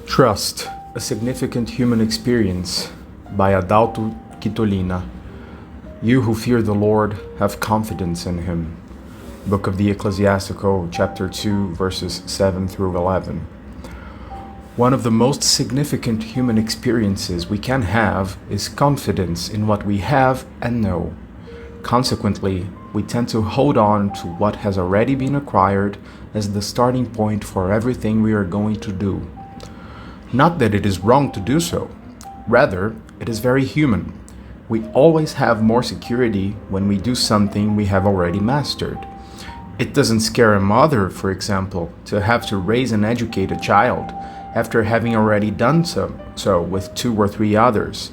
Trust, a significant human experience by Adalto Chitolina. You who fear the Lord have confidence in him. Book of the Ecclesiastical, chapter 2, verses 7 through 11. One of the most significant human experiences we can have is confidence in what we have and know. Consequently, we tend to hold on to what has already been acquired as the starting point for everything we are going to do. Not that it is wrong to do so. Rather, it is very human. We always have more security when we do something we have already mastered. It doesn't scare a mother, for example, to have to raise and educate a child after having already done so with 2 or 3 others.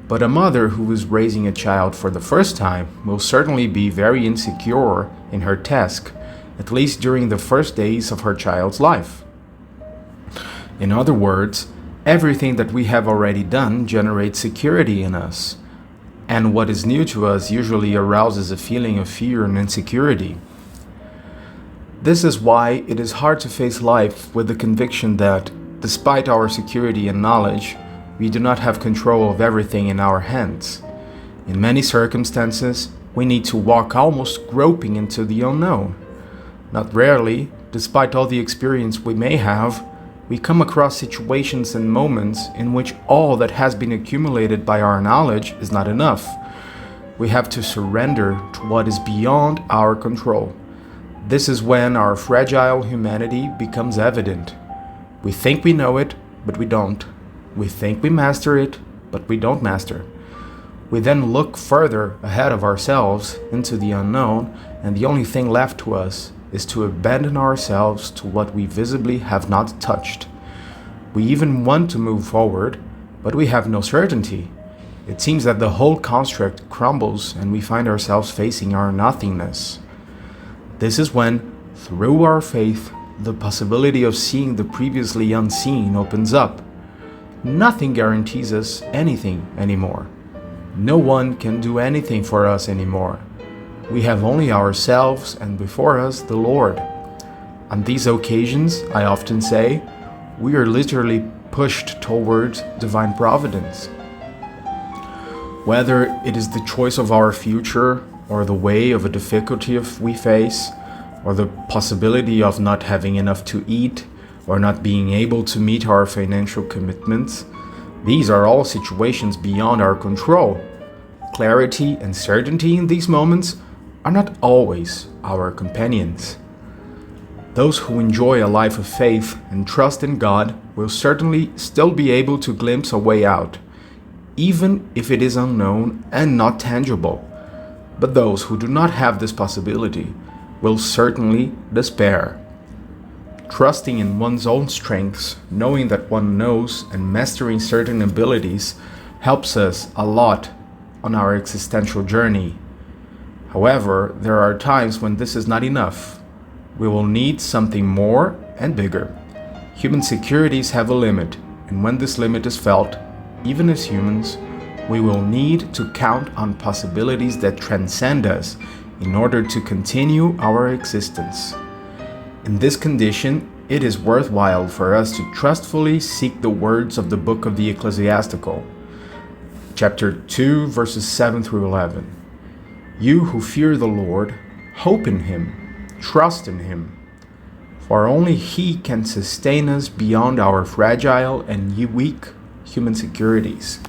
But a mother who is raising a child for the first time will certainly be very insecure in her task, at least during the first days of her child's life. In other words, everything that we have already done generates security in us, and what is new to us usually arouses a feeling of fear and insecurity. This is why it is hard to face life with the conviction that, despite our security and knowledge, we do not have control of everything in our hands. In many circumstances, we need to walk almost groping into the unknown. Not rarely, despite all the experience we may have, we come across situations and moments in which all that has been accumulated by our knowledge is not enough. We have to surrender to what is beyond our control. This is when our fragile humanity becomes evident. We think we know it, but we don't. We think we master it, but we don't master. We then look further ahead of ourselves into the unknown, and the only thing left to us is to abandon ourselves to what we visibly have not touched. We even want to move forward, but we have no certainty. It seems that the whole construct crumbles and we find ourselves facing our nothingness. This is when, through our faith, the possibility of seeing the previously unseen opens up. Nothing guarantees us anything anymore. No one can do anything for us anymore. We have only ourselves and before us the Lord. On these occasions, I often say, we are literally pushed towards divine providence. Whether it is the choice of our future, or the way of a difficulty we face, or the possibility of not having enough to eat, or not being able to meet our financial commitments, these are all situations beyond our control. Clarity and certainty in these moments are not always our companions. Those who enjoy a life of faith and trust in God will certainly still be able to glimpse a way out, even if it is unknown and not tangible. But those who do not have this possibility will certainly despair. Trusting in one's own strengths, knowing that one knows, and mastering certain abilities helps us a lot on our existential journey. However, there are times when this is not enough. We will need something more and bigger. Human securities have a limit, and when this limit is felt, even as humans, we will need to count on possibilities that transcend us in order to continue our existence. In this condition, it is worthwhile for us to trustfully seek the words of the book of the Ecclesiastical, chapter 2, verses 7 through 11. You who fear the Lord, hope in him, trust in him, for only he can sustain us beyond our fragile and weak human securities.